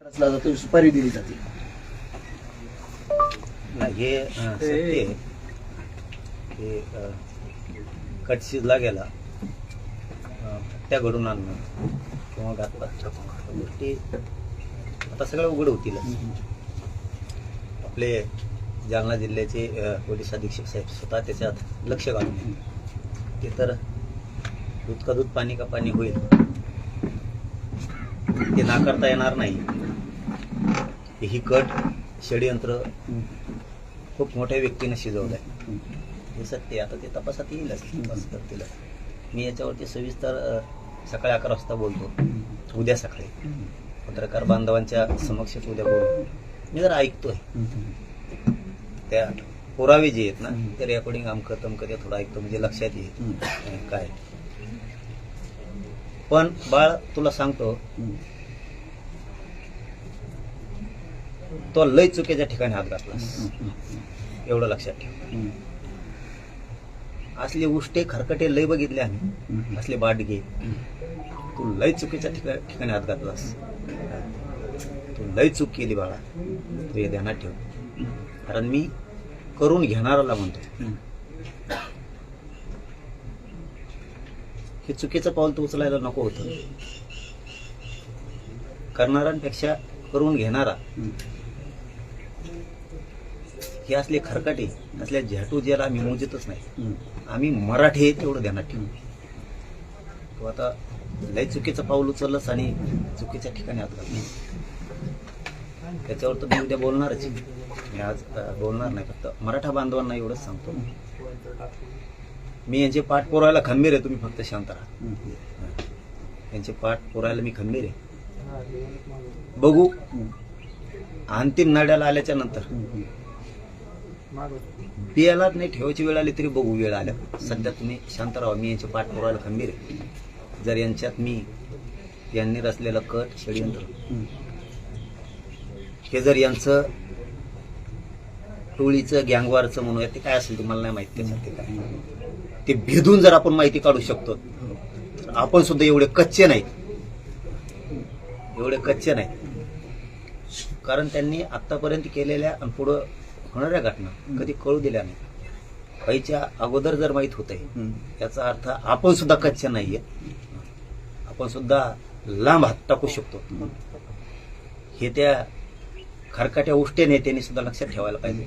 रचला जातो, सुपारी दिली जाते. हे सत्य आहे की कट शिजला गेला, हत्या घडून आणणं किंवा घातपात गोष्टी आता सगळ्या उघड होतील. आपले जालना जिल्ह्याचे पोलीस अधीक्षक साहेब स्वतः त्याच्यात लक्ष घालून ते तर दूध का दूध पाणी का पाणी होईल ते नाकारता येणार नाही. ही कट षडयंत्र खूप मोठ्या व्यक्तीने शिजवलंय हे सत्य. आता ते तपासात येईलच, तपास करतील. मी याच्यावरती सविस्तर सकाळी 11 वाजता बोलतो, उद्या सकाळी पत्रकार बांधवांच्या समक्षच उद्या बोलतो. मी जरा ऐकतोय त्या पुरावे जे आहेत ना ते रेकॉर्डिंग अमकं तमकं ते थोडं ऐकतो म्हणजे लक्षात येईल काय. पण बाळ तुला सांगतो तो लय चुकीच्या ठिकाणी हात घातलास एवढं लक्षात ठेव. असले उष्टे खरकटे लय बघितले आम्ही, असले बाटगे. तू लय चुकीच्या ठिकाणी हात घातलास, तू लय चूक केली बाळा, तू हे ध्यानात ठेव. कारण मी करून घेणाराला म्हणतो हे चुकीचं पाऊल तू उचलायला नको होतं. करणाऱ्यांपेक्षा करून घेणारा हे असले खरकाटे असल्या झॅटू ज्याला आम्ही मोजतच नाही. आम्ही मराठी आहेत एवढं ध्यानात ठेवू. तू आता लय चुकीचं पाऊल उचललंस आणि चुकीच्या ठिकाणी हात घातला. त्याच्यावर तर मी उद्या बोलणारच. मी आज बोलणार नाही, फक्त मराठा बांधवांना एवढंच सांगतो मी यांचे पाठ पुरायला खंबीर आहे. तुम्ही फक्त शांत राहा. यांचे पाठ पुरायला मी खंबीर आहे. बघू अंतिम नाड्याला आल्याच्या नंतर बियाला नाही ठेवायची वेळ आली तरी बघू वेळ आल्या. सध्या तुम्ही शांत राहा. मी यांचे पाठ पुरायला खंबीर आहे. जर यांच्यात यांनी रचलेलं कट षडयंत्र हे जर यांचं टोळीचं गँगवारचं म्हणूया ते काय असेल तुम्हाला नाही माहिती. त्याच्यात ते काय ते भेदून जर आपण माहिती काढू शकतो तर आपण सुद्धा एवढे कच्चे नाहीत, एवढे कच्चे नाहीत. कारण त्यांनी आतापर्यंत केलेल्या आणि पुढं होणाऱ्या घटना कधी कळू दिल्या नाही. व्हायच्या अगोदर जर माहीत होतंय याचा अर्थ आपण सुद्धा कच्चे नाहीये, आपण सुद्धा लांब हात टाकू शकतो. हे त्या खरकाट्या उष्टे नेत्यांनी सुद्धा लक्षात ठेवायला पाहिजे.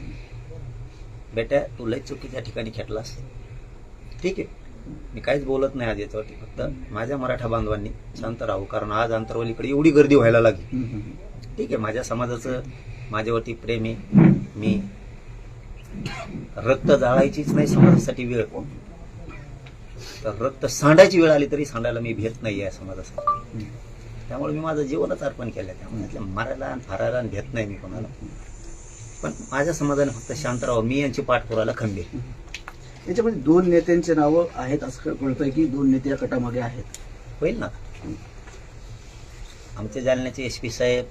बेटा तू लय चुकीच्या ठिकाणी खेटलास, ठीक आहे. मी काहीच बोलत नाही आज याच्यावरती. फक्त माझ्या मराठा बांधवांनी शांत राहू. कारण आज आंतरवलीकडे एवढी गर्दी व्हायला लागली. ठीक आहे, माझ्या समाजाचं माझ्यावरती प्रेम आहे. मी रक्त जाळायचीच नाही समाजासाठी वेळ, तर रक्त सांडायची वेळ आली तरी सांडायला मी भेट नाही आहे समाजासाठी. त्यामुळे मी माझं जीवनच अर्पण केलं. त्यामुळे मारायला आणि फारायला भेट नाही मी कोणाला. पण माझ्या समाजाने फक्त शांत राहावं. मी यांची पाठ पुरायला खंबीर. याच्यामध्ये 2 नेत्यांची नावं आहेत असं कळतंय की 2 नेते या कटामागे आहेत. होईल ना. आमचे जालन्याचे SP साहेब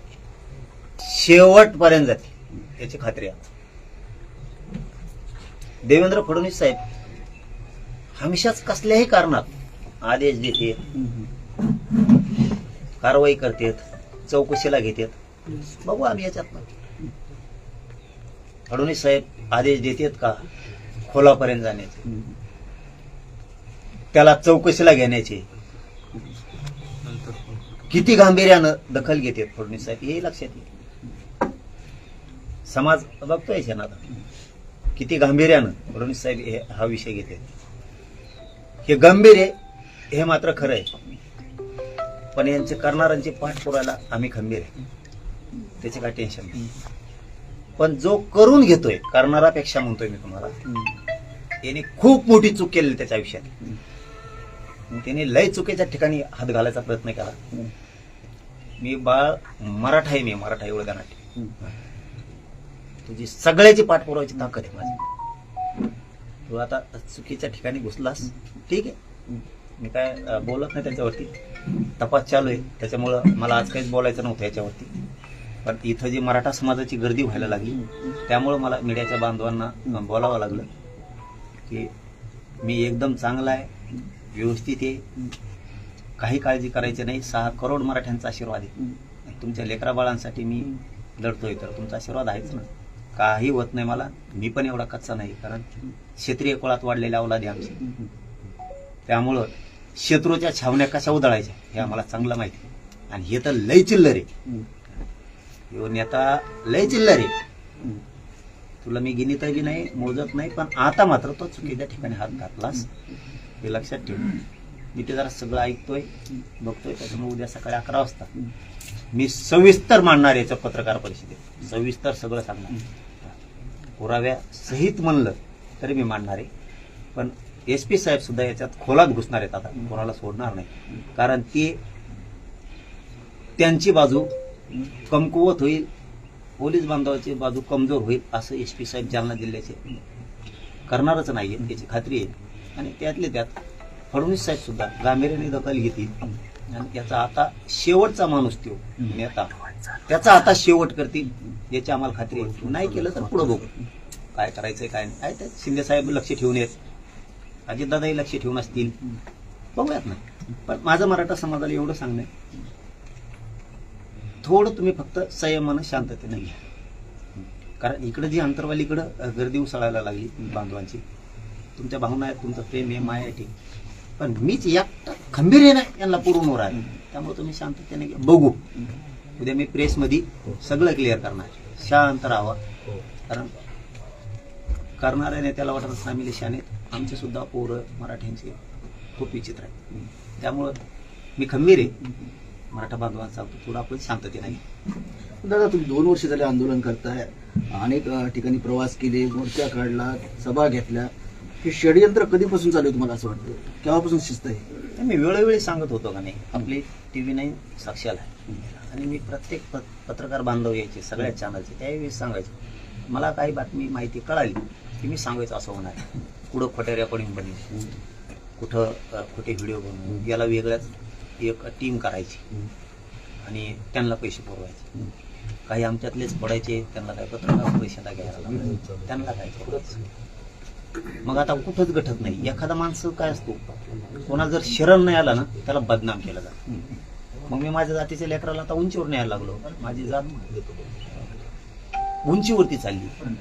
शेवटपर्यंत जातील याची खात्री आहे. देवेंद्र फडणवीस साहेब हमेशाच कसल्याही कारणात आदेश देते, कारवाई करतात, चौकशीला घेतात. बघू आम्ही याच्यात. फडणवीस साहेब आदेश देतात का खोलापर्यंत जाण्याचे, त्याला चौकशीला घेण्याचे, किती गांभीर्यानं दखल घेतात फडणवीस साहेब हे लक्षात येईल. समाज बघतोय ना किती गांभीर्यानं फडणवीस साहेब हा विषय घेतात. हे गंभीर आहे हे मात्र खरं आहे. पण यांचे करणाऱ्यांचे पाठ पुरायला आम्ही खंबीर आहे, त्याचे काय टेन्शन नाही. पण जो करून घेतोय करणारापेक्षा म्हणतोय मी तुम्हाला, याने खूप मोठी चूक केली त्याच्या आयुष्यात. त्याने लय चुकीच्या ठिकाणी हात घालायचा प्रयत्न केला. मी बाळ मराठा आहे, मी मराठा एवढं गाणं. तुझी सगळ्याची पाठ पुरवायची ताकद आहे माझी. तू आता चुकीच्या ठिकाणी घुसलास, ठीक आहे. मी काय बोलत नाही त्याच्यावरती. तपास चालू आहे, त्याच्यामुळं मला आज काहीच बोलायचं नव्हतं याच्यावरती. पण इथं जी मराठा समाजाची गर्दी व्हायला लागली त्यामुळं मला मीडियाच्या बांधवांना बोलावं लागलं की मी एकदम चांगला आहे, व्यवस्थित आहे, काही काळजी करायची नाही. 6 करोड मराठ्यांचा आशीर्वाद आहे. तुमच्या लेकरा बाळांसाठी मी लढतोय तर तुमचा आशीर्वाद आहेच ना. काही होत नाही मला, मी पण एवढा कच्चा नाही, कारण क्षेत्रीय कुळात वाढलेल्या अवलादी आमची. त्यामुळं शत्रूच्या छावण्या कशा उधळायच्या हे आम्हाला चांगलं माहिती आहे. आणि हे तर लय चिल्लर आहे, ह्यो नेता लय चिल्लर आहे. तुला मी गिनीत बी नाही, मोजत नाही, पण आता मात्र तो चुकीच्या ठिकाणी हात घातलास हे लक्षात ठेव. मी ते जरा सगळं ऐकतोय, बघतोय. त्याच्यामुळे उद्या सकाळी 11 वाजता मी सविस्तर मांडणार याचं पत्रकार परिषदेत, सविस्तर सगळं सांगणार. पुराव्या सहित म्हणलं तरी मी मांडणार आहे. पण SP साहेब सुद्धा याच्यात खोलात घुसणार आहेत. आता कोणाला सोडणार नाही, कारण ती त्यांची बाजू कमकुवत होईल, पोलीस बांधवाची बाजू कमजोर होईल असं SP साहेब जालना जिल्ह्याचे करणारच नाहीये, याची खात्री आहे. आणि त्यातले त्यात फडणवीस साहेब सुद्धा गांभीर्याने दखल घेतील. आणि याचा आता शेवटचा माणूस तो नेता, त्याचा आता शेवट करतील याची आम्हाला खात्री आहे. नाही केलं तर पुढे बघू काय करायचंय काय नाही. काय त्यात शिंदे साहेब लक्ष ठेवून येत, अजितदादाही लक्ष ठेवून असतील, बघूयात ना. पण माझं मराठा समाजाला एवढं सांगणं आहे, थोडं तुम्ही फक्त संयमानं शांततेनं घ्या. कारण इकडे जी अंतरवालीकडं गर्दी उसळायला लागली बांधवांची, तुमच्या भावना आहेत, तुमचं प्रेम आहे, माया आहे, ठीक. पण मीच एकटा खंबीर नाही यांना पुरवून राहील. त्यामुळे तुम्ही शांततेने घ्या, बघू. उद्या मी प्रेसमध्ये सगळं क्लिअर करणार, शांत राहावं. कारण करणाऱ्या नेत्याला वाटत असं आम्ही शान आहेत, आमचे सुद्धा पोरं मराठ्यांचे खूप विचित्र आहे. त्यामुळं मी खंबीर आहे, मराठा बांधवांचा थोडं आपण शांतते नाही. दादा, तुम्ही 2 वर्ष झाले आंदोलन करताय, अनेक ठिकाणी प्रवास केले, मोर्चा काढला, सभा घेतल्या. हे षडयंत्र कधीपासून चालू आहे तुम्हाला असं वाटतं? केव्हापासून शिस्त आहे? मी वेळोवेळी सांगत होतो का नाही, आपली TV9 साक्षीला आहे. आणि मी प्रत्येक पत्रकार बांधव यायचे सगळ्या चॅनलचे, त्यावेळी सांगायचो मला काही बातमी माहिती कळाली की मी सांगायचं असं होणार. कुठं खोट्या रेकॉर्डिंग बनवू, कुठं खोटे व्हिडिओ बनवू, याला वेगळ्याच एक टीम करायची आणि त्यांना पैसे पुरवायचे. काही आमच्यातलेच पडायचे, त्यांना काय पत्रकार पैशाला घ्यायला लागायचे, त्यांना काय पुरवायचं. मग आता कुठंच गठत नाही. एखादा माणसं काय असतो, कोणाला जर शरण नाही आला ना त्याला बदनाम केला जातो. मग मी माझ्या जातीच्या लेकराला आता उंचीवर न्यायला लागलो. माझी जात उंचीवरती चालली,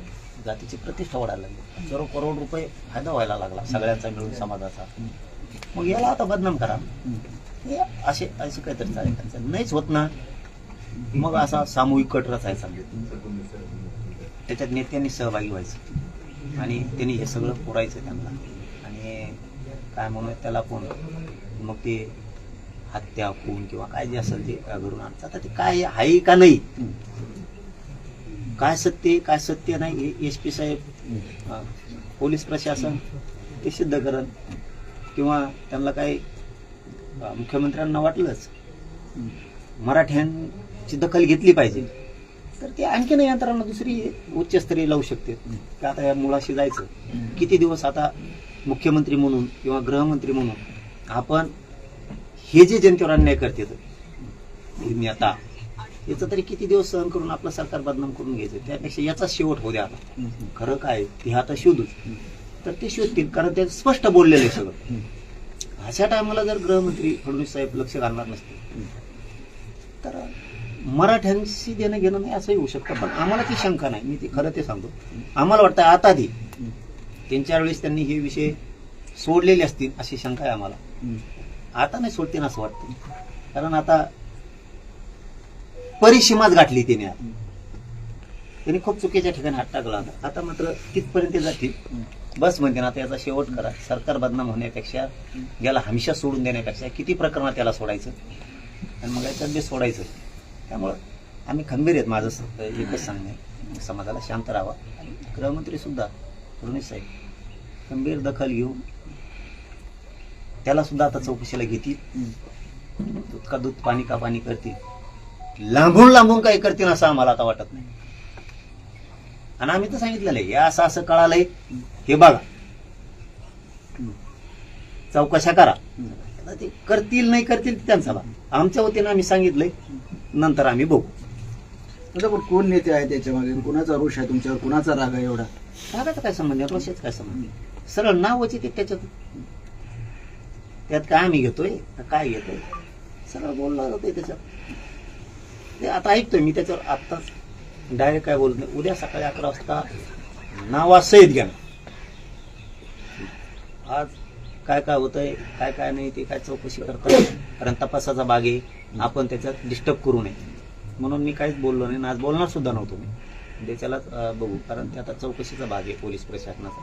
जातीची प्रतिष्ठा वाढायला लागली, करोड रुपये फायदा व्हायला लागला सगळ्यांचा मिळून समाजाचा. मग याला आता बदनाम करा, असे काहीतरी चालेल. नाहीच होत ना, मग असा सामूहिक कट रचायचा, त्याच्यात नेत्यांनी सहभागी व्हायचं आणि त्यांनी हे सगळं पुरायचं त्यांना. आणि काय म्हणून त्याला कोण मग ते हत्या खून किंवा काय जे असेल ते घडून आणतात. आता ते काय आहे का नाही, काय सत्य काय सत्य नाही, SP साहेब, पोलीस प्रशासन ते सिद्ध करण. किंवा त्यांना काही मुख्यमंत्र्यांना वाटलंच मराठ्यांची दखल घेतली पाहिजे, तर ते आणखीन यंत्रणा दुसरी उच्चस्तरीय लावू शकते. की आता या मुळाशी जायचं, किती दिवस आता मुख्यमंत्री म्हणून किंवा गृहमंत्री म्हणून आपण हे जे जनतेवर अन्याय करते नेता, याचं तरी किती दिवस सहन करून आपलं सरकार बदनाम करून घ्यायचं. त्यापेक्षा याचा शेवट होऊ द्या. आता खरं काय ते आता शोधूच, तर ते शोधतील, कारण ते स्पष्ट बोललेलं आहे सगळं. अशा टायमाला जर गृहमंत्री फडणवीस साहेब लक्ष घालणार नसते तर मराठ्यांशी देणं घेणं नाही असंही होऊ शकतं. पण आम्हाला ती शंका नाही, मी ती खरं ते सांगतो. आम्हाला वाटतं आता ती 3-4 वेळेस त्यांनी हे विषय सोडलेले असतील अशी शंका आहे आम्हाला. आता नाही सोडतील असं वाटतं, कारण आता परिसीमाच गाठली त्यांनी खूप चुकीच्या ठिकाणी हात टाकला. आता मात्र तिथपर्यंत जातील, बस म्हणते ना, आता याचा शेवट करा. सरकार बदनाम होण्यापेक्षा, याला हमेशा सोडून देण्यापेक्षा किती प्रकरणात त्याला सोडायचं आणि मग याच्यात बी सोडायचं. त्यामुळं आम्ही खंबीर आहेत. माझं एकच सांगणं आहे, समाजाला शांत राहावा. गृहमंत्री सुद्धा फडणवीस साहेब खंबीर दखल घेऊन त्याला सुद्धा आता चौकशीला घेतील. दूध का दूध, पाणी का पाणी करतील. लांबून लांबून काही करतील असं आम्हाला आता वाटत नाही. आणि आम्ही तर सांगितलेलं आहे, या असं असं कळालंय, हे बघा, चौकशा करा. ते करतील नाही करतील त्यांचा बा, आमच्या वतीनं आम्ही सांगितलंय, नंतर आम्ही बघू. पण कोण नेते आहे त्याच्या मागे, कुणाचा रोष आहे तुमच्यावर, कुणाचा राग आहे? एवढा रागाचा काय संबंध आहे, रोषाचा काय संबंध? सरळ नावच येते त्याच्यात, त्यात काय आम्ही घेतोय काय घेतोय, सरळ बोलला जातोय त्याच्यात. ते आता ऐकतोय मी त्याच्यावर आत्ताच डायरेक्ट काय बोलत नाही. उद्या सकाळी 11 वाजता नावासहित घ्या. आज काय काय होतंय काय काय नाही ते काय चौकशी करतात, कारण तपासाचा भाग आहे, आपण त्याच्यात डिस्टर्ब करू नये म्हणून मी काहीच बोललो नाही, आज बोलणार सुद्धा नव्हतो मी. त्याच्यालाच बघू, कारण ते आता चौकशीचा भाग आहे पोलीस प्रशासनाचा,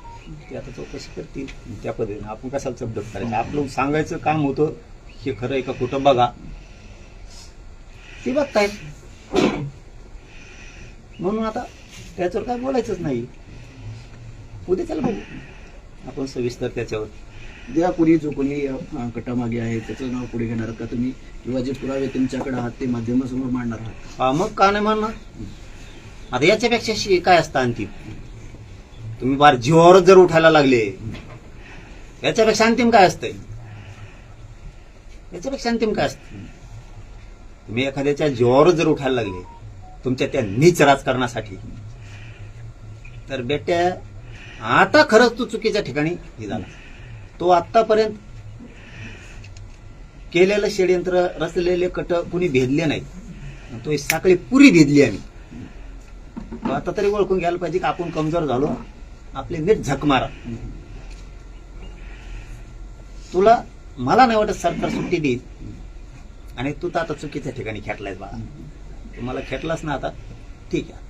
ते आता चौकशी करतील त्या पद्धतीने. आपण कशाला चपडप करायचं, आपलं सांगायचं काम होतं हे खरं आहे का कुठं बघा, ते बघतायत. म्हणून आता त्याच्यावर काय बोलायचंच नाही. उद्या त्याला बघू आपण सविस्तर त्याच्यावर. द्या कोणी जो कोणी कटामागे आहे त्याचं नाव पुढे घेणार का तुम्ही, किंवा जे पुरावे तुमच्याकडे आहात ते माध्यमासमोर मांडणार आहात? मग का नाही म्हणणार. आता याच्यापेक्षा काय असतं अंतिम, तुम्ही बार जीवावरच जर उठायला लागले, याच्यापेक्षा अंतिम काय असतंय, याच्यापेक्षा अंतिम काय असतं. तुम्ही एखाद्याच्या जीवावरच जर उठायला लागले तुमच्या त्या नीच राजकारणासाठी, तर बेट्या आता खरंच तू चुकीच्या ठिकाणी हे झाला. तो आतापर्यंत केलेलं षडयंत्र, रचलेले कट कुणी भेदले नाही, तो ही साखळी पुरी भेदली आम्ही. आता तरी ओळखून घ्यायला पाहिजे की आपण कमजोर झालो, आपले नीट झक मारा. तुला मला नाही वाटत सरकार सुट्टी देईल, आणि तू तर आता चुकीच्या ठिकाणी खेटलायस बा. तुम्हाला खेटलास ना आता, ठीक आहे.